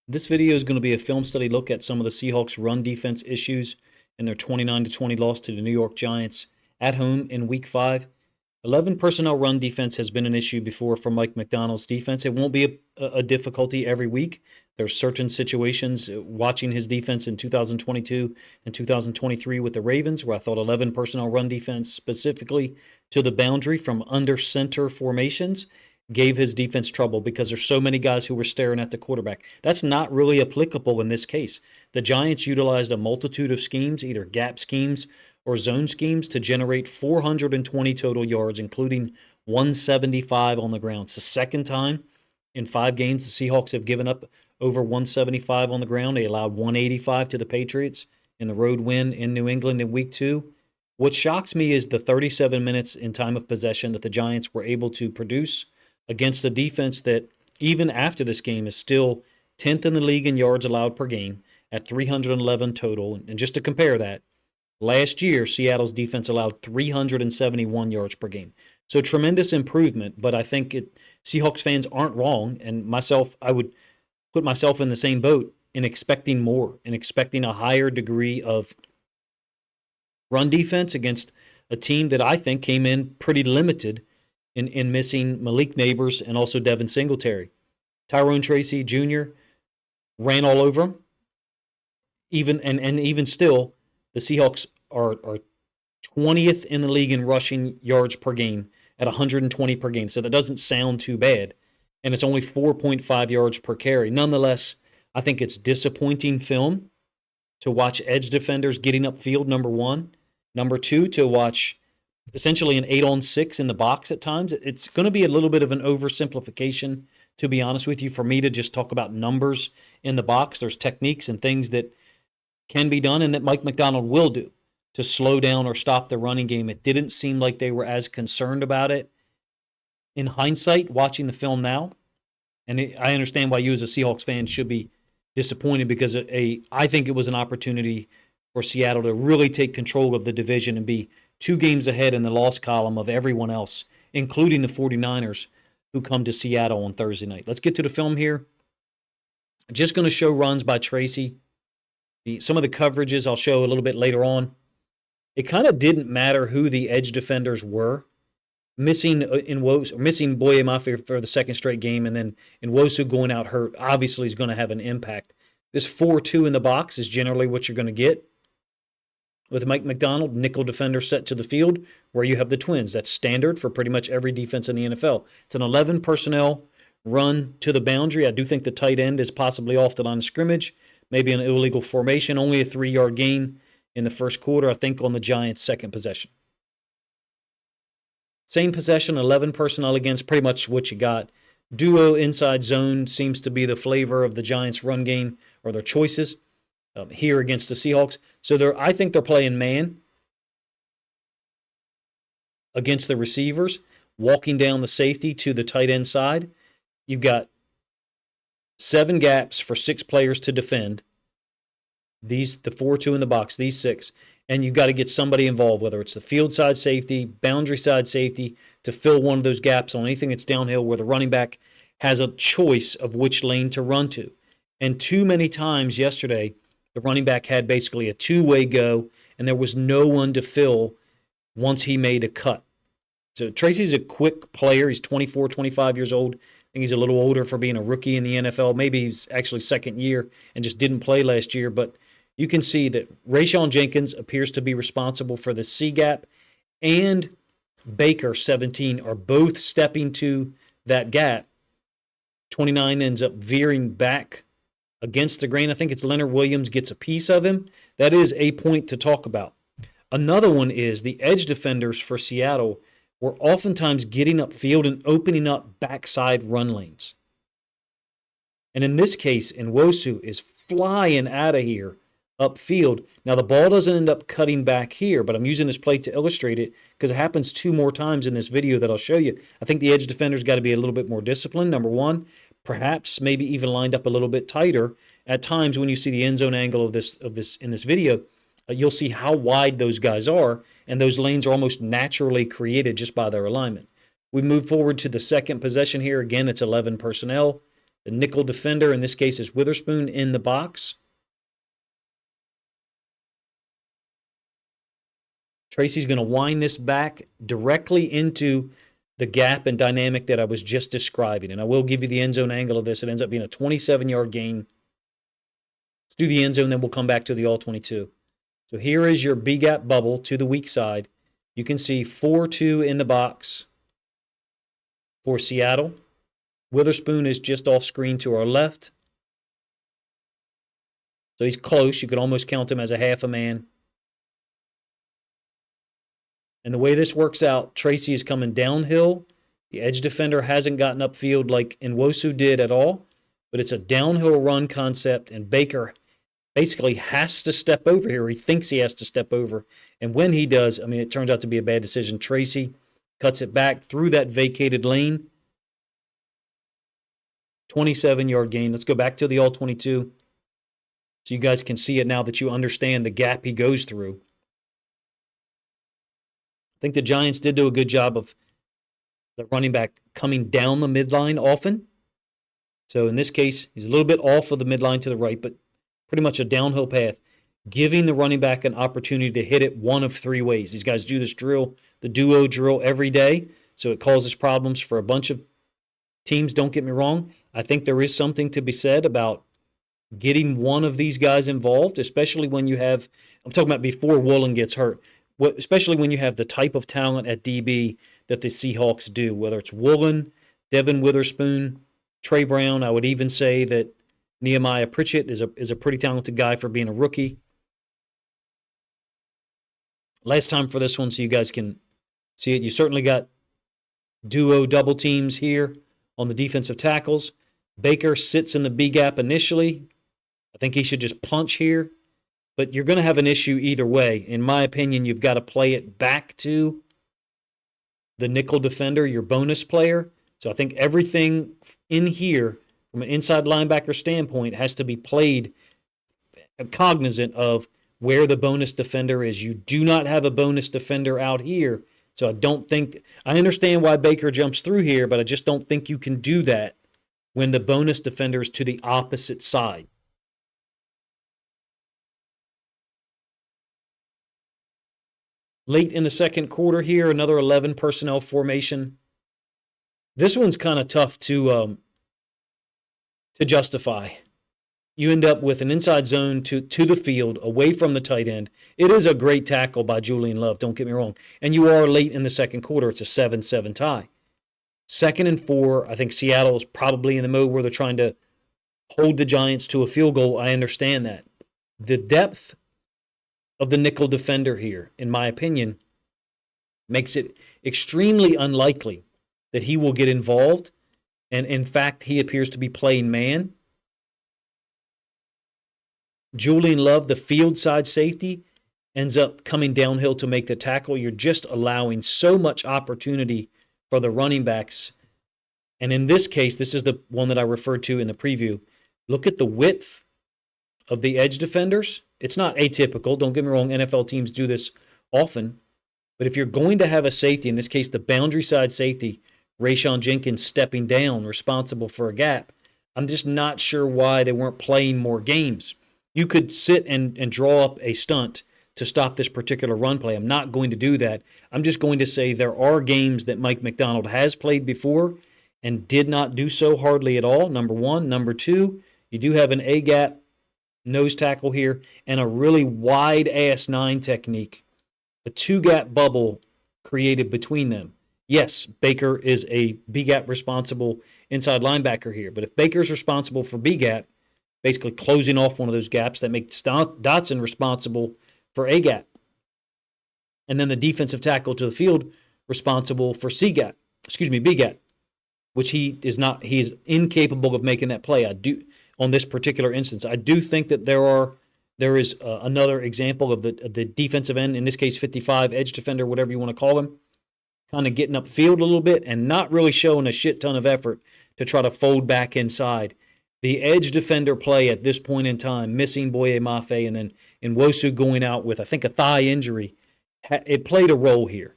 This video is going to be a film study look at some of the Seahawks' run defense issues in their 29-20 loss to the New York Giants at home in Week 5. 11 personnel run defense has been an issue before for Mike Macdonald's defense. It won't be a difficulty every week. There's certain situations watching his defense in 2022 and 2023 with the Ravens where I thought 11 personnel run defense specifically to the boundary from under center formations gave his defense trouble because there's so many guys who were staring at the quarterback. That's not really applicable in this case. The Giants utilized a multitude of schemes, either gap schemes or zone schemes, to generate 420 total yards, including 175 on the ground. It's the second time in 5 games the Seahawks have given up over 175 on the ground. They allowed 185 to the Patriots in the road win in New England in Week 2. What shocks me is the 37 minutes in time of possession that the Giants were able to produce against a defense that, even after this game, is still 10th in the league in yards allowed per game at 311 total. And just to compare that, last year, Seattle's defense allowed 371 yards per game. So tremendous improvement, but I think Seahawks fans aren't wrong, and myself, I would put myself in the same boat in expecting more, in expecting a higher degree of run defense against a team that I think came in pretty limited in missing Malik Neighbors and also Devin Singletary. Tyrone Tracy Jr. ran all over him. Even still, the Seahawks are 20th in the league in rushing yards per game at 120 per game. So that doesn't sound too bad. And it's only 4.5 yards per carry. Nonetheless, I think it's disappointing film to watch edge defenders getting upfield, number one. Number two, to watch essentially an 8-on-6 in the box at times. It's going to be a little bit of an oversimplification, to be honest with you, for me to just talk about numbers in the box. There's techniques and things that can be done and that Mike Macdonald will do to slow down or stop the running game. It didn't seem like they were as concerned about it in hindsight, watching the film now. And I understand why you as a Seahawks fan should be disappointed, because I think it was an opportunity for Seattle to really take control of the division and be 2 games ahead in the loss column of everyone else, including the 49ers, who come to Seattle on Thursday night. Let's get to the film here. Just going to show runs by Tracy. Some of the coverages I'll show a little bit later on. It kind of didn't matter who the edge defenders were. Missing Boye Mafe for the second straight game, and then Nwosu going out hurt obviously is going to have an impact. This 4-2 in the box is generally what you're going to get with Mike Macdonald. Nickel defender set to the field where you have the twins. That's standard for pretty much every defense in the NFL. It's an 11 personnel run to the boundary. I do think the tight end is possibly off the line of scrimmage, maybe an illegal formation, only a 3-yard gain in the first quarter, I think, on the Giants' second possession. Same possession, 11 personnel against, pretty much what you got. Duo inside zone seems to be the flavor of the Giants' run game, or their choices here against the Seahawks. So I think they're playing man against the receivers, walking down the safety to the tight end side. You've got 7 gaps for 6 players to defend. The 4-2 in the box, these 6. And you've got to get somebody involved, whether it's the field side safety, boundary side safety, to fill one of those gaps on anything that's downhill where the running back has a choice of which lane to run to. And too many times yesterday, the running back had basically a 2-way go, and there was no one to fill once he made a cut. So Tracy's a quick player. He's 24, 25 years old. I think he's a little older for being a rookie in the NFL. Maybe he's actually second year and just didn't play last year. But you can see that Rayshon Jenkins appears to be responsible for the C gap, and Baker, 17, are both stepping to that gap. 29 ends up veering back against the grain. I think it's Leonard Williams gets a piece of him. That is a point to talk about. Another one is the edge defenders for Seattle were oftentimes getting upfield and opening up backside run lanes. And in this case, Nwosu is flying out of here upfield. Now, the ball doesn't end up cutting back here, but I'm using this play to illustrate it because it happens 2 more times in this video that I'll show you. I think the edge defenders got to be a little bit more disciplined, number one. Perhaps maybe even lined up a little bit tighter. At times when you see the end zone angle of this in this video, you'll see how wide those guys are, and those lanes are almost naturally created just by their alignment. We move forward to the second possession here. Again, it's 11 personnel. The nickel defender, in this case, is Witherspoon in the box. Tracy's going to wind this back directly into the gap and dynamic that I was just describing. And I will give you the end zone angle of this. It ends up being a 27-yard gain. Let's do the end zone, then we'll come back to the all-22. So here is your B-gap bubble to the weak side. You can see 4-2 in the box for Seattle. Witherspoon is just off screen to our left. So he's close. You could almost count him as a half a man. And the way this works out, Tracy is coming downhill. The edge defender hasn't gotten upfield like Nwosu did at all, but it's a downhill run concept, and Baker basically has to step over here. He thinks he has to step over. And when he does, I mean, it turns out to be a bad decision. Tracy cuts it back through that vacated lane. 27-yard gain. Let's go back to the all-22 so you guys can see it now that you understand the gap he goes through. I think the Giants did do a good job of the running back coming down the midline often. So in this case, he's a little bit off of the midline to the right, but pretty much a downhill path, giving the running back an opportunity to hit it one of three ways. These guys do this drill, the duo drill, every day, so it causes problems for a bunch of teams. Don't get me wrong. I think there is something to be said about getting one of these guys involved, especially when you have, I'm talking about before Woolen gets hurt, especially when you have the type of talent at DB that the Seahawks do, whether it's Woolen, Devin Witherspoon, Trey Brown. I would even say that Nehemiah Pritchett is a pretty talented guy for being a rookie. Last time for this one so you guys can see it. You certainly got duo double teams here on the defensive tackles. Baker sits in the B gap initially. I think he should just punch here. But you're going to have an issue either way. In my opinion, you've got to play it back to the nickel defender, your bonus player. So I think everything in here, from an inside linebacker standpoint, has to be played cognizant of where the bonus defender is. You do not have a bonus defender out here. So I understand why Baker jumps through here, but I just don't think you can do that when the bonus defender is to the opposite side. Late in the second quarter here, another 11 personnel formation. This one's kind of tough to justify. You end up with an inside zone to the field, away from the tight end. It is a great tackle by Julian Love, don't get me wrong. And you are late in the second quarter. It's a 7-7 tie. 2nd and 4, I think Seattle is probably in the mode where they're trying to hold the Giants to a field goal. I understand that. The depth of the nickel defender here, in my opinion, makes it extremely unlikely that he will get involved. And in fact, he appears to be playing man. Julian Love, the field side safety, ends up coming downhill to make the tackle. You're just allowing so much opportunity for the running backs. And in this case, this is the one that I referred to in the preview. Look at the width of the edge defenders. It's not atypical. Don't get me wrong. NFL teams do this often. But if you're going to have a safety, in this case, the boundary side safety, Rayshon Jenkins stepping down, responsible for a gap, I'm just not sure why they weren't playing more games. You could sit and draw up a stunt to stop this particular run play. I'm not going to do that. I'm just going to say there are games that Mike McDonald has played before and did not do so hardly at all, number one. Number two, you do have an A-gap nose tackle here and a really wide-ass 9 technique, a 2-gap bubble created between them. Yes, Baker is a B-gap responsible inside linebacker here, but if Baker's responsible for B-gap, basically closing off one of those gaps, that makes Dotson responsible for A-gap. And then the defensive tackle to the field responsible for B-gap, which he is not. He is incapable of making that play. On this particular instance, I do think that there is another example of the defensive end, in this case 55, edge defender, whatever you want to call him, kind of getting upfield a little bit and not really showing a shit ton of effort to try to fold back inside. The edge defender play at this point in time, missing Boye Mafe and then Nwosu going out with, I think, a thigh injury, it played a role here.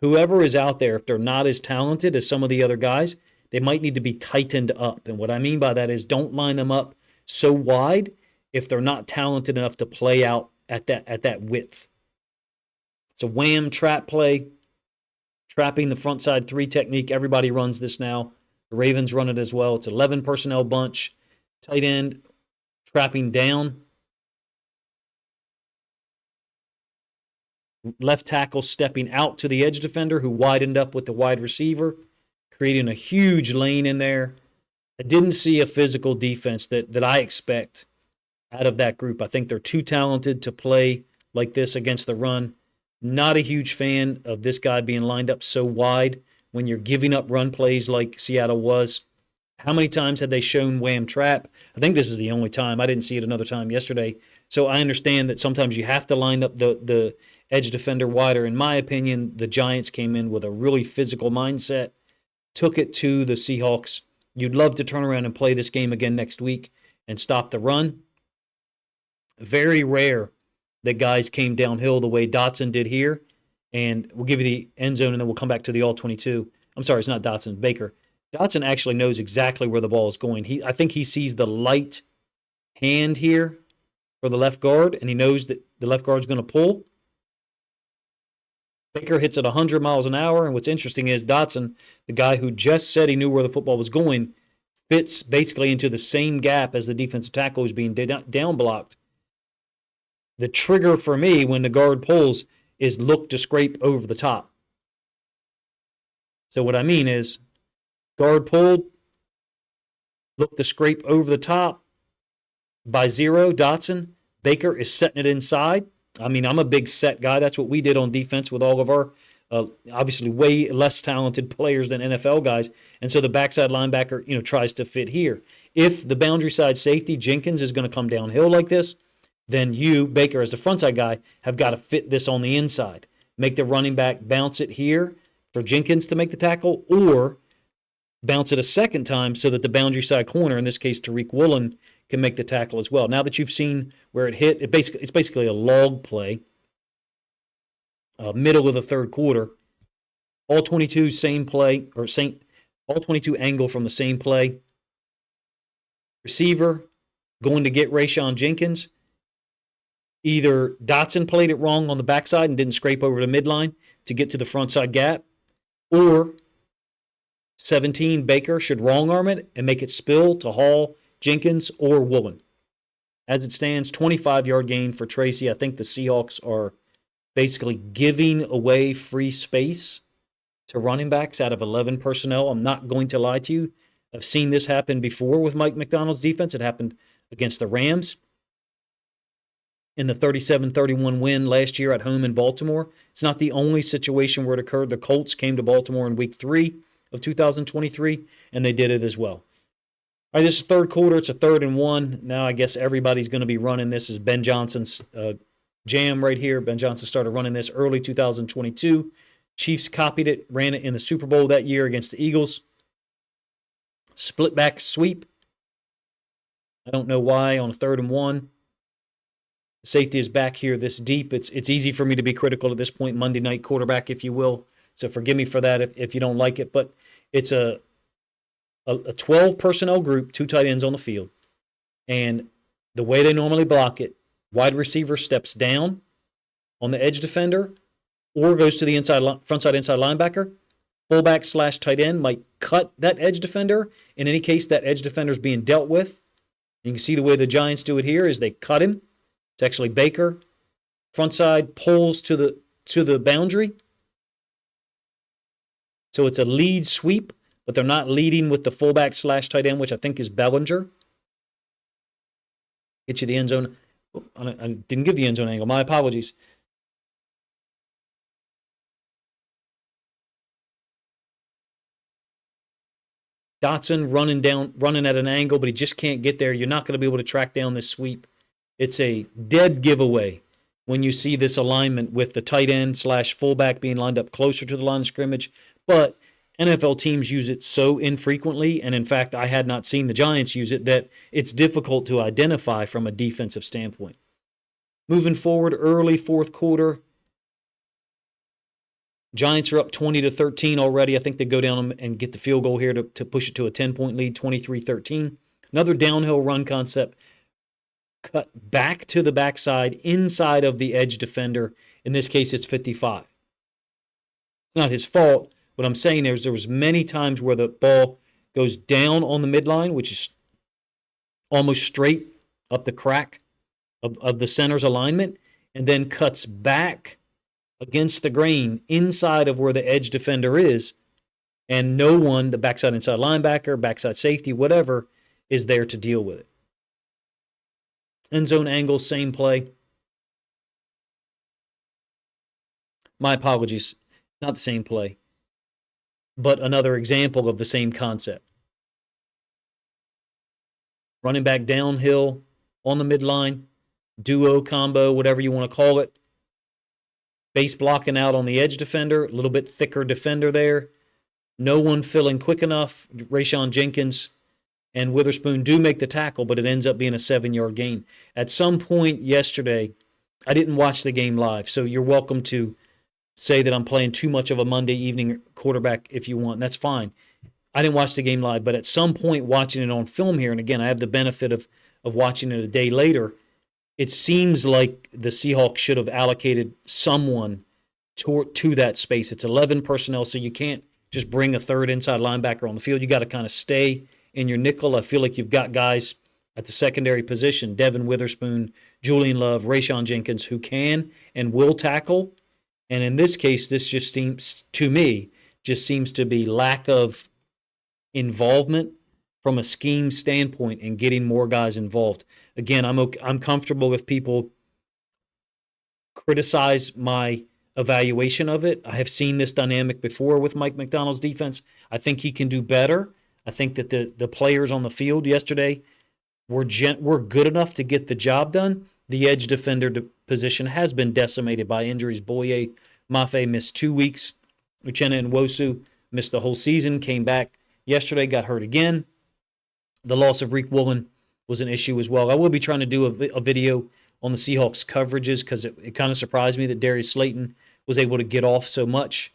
Whoever is out there, if they're not as talented as some of the other guys, they might need to be tightened up. And what I mean by that is don't line them up so wide if they're not talented enough to play out at that width. It's a wham trap play, trapping the front side 3 technique. Everybody runs this now. The Ravens run it as well. It's 11 personnel bunch, tight end trapping down, left tackle stepping out to the edge defender who widened up with the wide receiver, creating a huge lane in there. I didn't see a physical defense that I expect out of that group. I think they're too talented to play like this against the run. Not a huge fan of this guy being lined up so wide when you're giving up run plays like Seattle was. How many times had they shown wham trap? I think this is the only time. I didn't see it another time yesterday. So I understand that sometimes you have to line up the edge defender wider. In my opinion, the Giants came in with a really physical mindset, took it to the Seahawks. You'd love to turn around and play this game again next week and stop the run. Very rare that guys came downhill the way Dotson did here. And we'll give you the end zone, and then we'll come back to the all-22. I'm sorry, it's not Dotson, Baker. Dotson actually knows exactly where the ball is going. I think he sees the light hand here for the left guard, and he knows that the left guard's going to pull. Baker hits at 100 miles an hour, and what's interesting is Dotson, the guy who just said he knew where the football was going, fits basically into the same gap as the defensive tackle who's being down blocked. The trigger for me when the guard pulls is look to scrape over the top. So what I mean is guard pulled, look to scrape over the top by 0, Dotson. Baker is setting it inside. I mean, I'm a big set guy. That's what we did on defense with all of our obviously way less talented players than NFL guys. And so the backside linebacker, tries to fit here. If the boundary side safety, Jenkins, is going to come downhill like this, then you, Baker, as the frontside guy, have got to fit this on the inside. Make the running back bounce it here for Jenkins to make the tackle, or bounce it a second time so that the boundary side corner, in this case Tariq Woolen, can make the tackle as well. Now that you've seen where it hit, it's basically a log play, middle of the third quarter. All 22 same play, all 22 angle from the same play. Receiver going to get Rayshon Jenkins. Either Dotson played it wrong on the backside and didn't scrape over the midline to get to the front side gap, or 17 Baker should wrong arm it and make it spill to Hall, Jenkins, or Woolen. As it stands, 25-yard gain for Tracy. I think the Seahawks are basically giving away free space to running backs out of 11 personnel. I'm not going to lie to you. I've seen this happen before with Mike McDonald's defense. It happened against the Rams in the 37-31 win last year at home in Baltimore. It's not the only situation where it occurred. The Colts came to Baltimore in week 3 of 2023, and they did it as well. All right, this is third quarter. It's a 3rd and 1. Now I guess everybody's going to be running this. Is Ben Johnson's jam right here. Ben Johnson started running this early 2022. Chiefs copied it, ran it in the Super Bowl that year against the Eagles. Split back sweep. I don't know why on a 3rd and 1. Safety is back here this deep. It's easy for me to be critical at this point, Monday night quarterback, if you will. So forgive me for that if you don't like it. But it's a 12 personnel group, 2 tight ends on the field. And the way they normally block it, wide receiver steps down on the edge defender or goes to the frontside inside linebacker. Fullback / tight end might cut that edge defender. In any case, that edge defender is being dealt with. You can see the way the Giants do it here is they cut him. It's actually Baker. Front side pulls to the boundary. So it's a lead sweep, but they're not leading with the fullback / tight end, which I think is Bellinger. Get you the end zone. I didn't give the end zone angle. My apologies. Dotson running at an angle, but he just can't get there. You're not going to be able to track down this sweep. It's a dead giveaway when you see this alignment with the tight end / fullback being lined up closer to the line of scrimmage. But NFL teams use it so infrequently, and in fact, I had not seen the Giants use it, that it's difficult to identify from a defensive standpoint. Moving forward, early fourth quarter, Giants are up 20-13 already. I think they go down and get the field goal here to push it to a 10-point lead, 23-13. Another downhill run concept. Cut back to the backside, inside of the edge defender. In this case, it's 55. It's not his fault. What I'm saying is there was many times where the ball goes down on the midline, which is almost straight up the crack of the center's alignment, and then cuts back against the grain inside of where the edge defender is, and no one, the backside inside linebacker, backside safety, whatever, is there to deal with it. End zone angle, same play. My apologies, not the same play, but another example of the same concept. Running back downhill on the midline, duo, combo, whatever you want to call it. Base blocking out on the edge defender, a little bit thicker defender there. No one filling quick enough. Rayshawn Jenkins and Witherspoon do make the tackle, but it ends up being a 7-yard gain. At some point yesterday, I didn't watch the game live, so you're welcome to say that I'm playing too much of a Monday evening quarterback if you want. That's fine. I didn't watch the game live, but at some point watching it on film here, and again, I have the benefit of watching it a day later, it seems like the Seahawks should have allocated someone to that space. It's 11 personnel, so you can't just bring a third inside linebacker on the field. You got to kind of stay in your nickel. I feel like you've got guys at the secondary position, Devin Witherspoon, Julian Love, Rayshawn Jenkins, who can and will tackle. And in this case, this just seems, to me, to be lack of involvement from a scheme standpoint and getting more guys involved. Again, I'm comfortable if people criticize my evaluation of it. I have seen this dynamic before with Mike McDonald's defense. I think he can do better. I think that the players on the field yesterday were good enough to get the job done. The edge defender position has been decimated by injuries. Boye Mafe missed 2 weeks. Uchenna Nwosu missed the whole season, came back yesterday, got hurt again. The loss of Reek Woolen was an issue as well. I will be trying to do a video on the Seahawks coverages because it kind of surprised me that Darius Slayton was able to get off so much.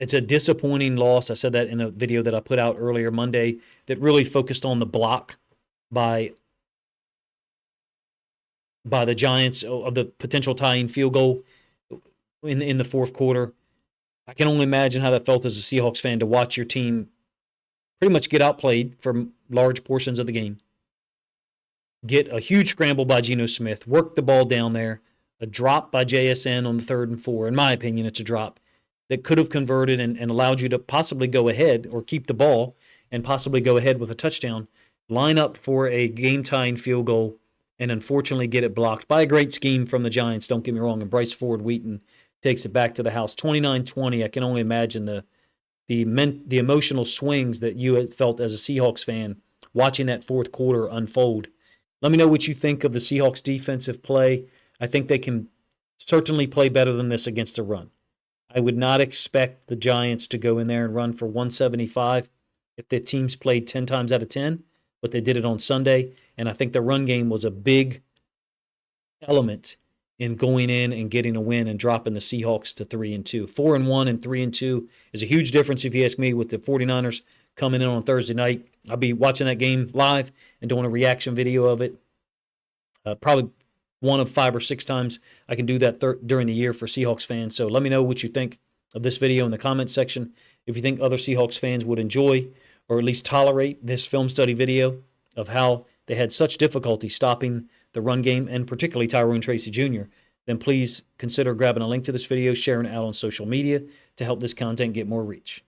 It's a disappointing loss. I said that in a video that I put out earlier Monday that really focused on the block by the Giants of the potential tying field goal in the fourth quarter. I can only imagine how that felt as a Seahawks fan to watch your team pretty much get outplayed for large portions of the game. Get a huge scramble by Geno Smith, work the ball down there, a drop by JSN on the 3rd and 4. In my opinion, it's a drop that could have converted and allowed you to possibly go ahead or keep the ball and possibly go ahead with a touchdown, line up for a game-tying field goal, and unfortunately get it blocked by a great scheme from the Giants, don't get me wrong, and Bryce Ford Wheaton takes it back to the house. 29-20, I can only imagine the emotional swings that you had felt as a Seahawks fan watching that fourth quarter unfold. Let me know what you think of the Seahawks defensive play. I think they can certainly play better than this against the run. I would not expect the Giants to go in there and run for 175 if the teams played 10 times out of 10, but they did it on Sunday, and I think the run game was a big element in going in and getting a win and dropping the Seahawks to 3-2. 4-1 and 3-2 is a huge difference, if you ask me, with the 49ers coming in on Thursday night. I'll be watching that game live and doing a reaction video of it. Probably one of 5 or 6 times I can do that during the year for Seahawks fans. So let me know what you think of this video in the comments section. If you think other Seahawks fans would enjoy or at least tolerate this film study video of how they had such difficulty stopping the run game, and particularly Tyrone Tracy Jr., then please consider grabbing a link to this video, sharing it out on social media to help this content get more reach.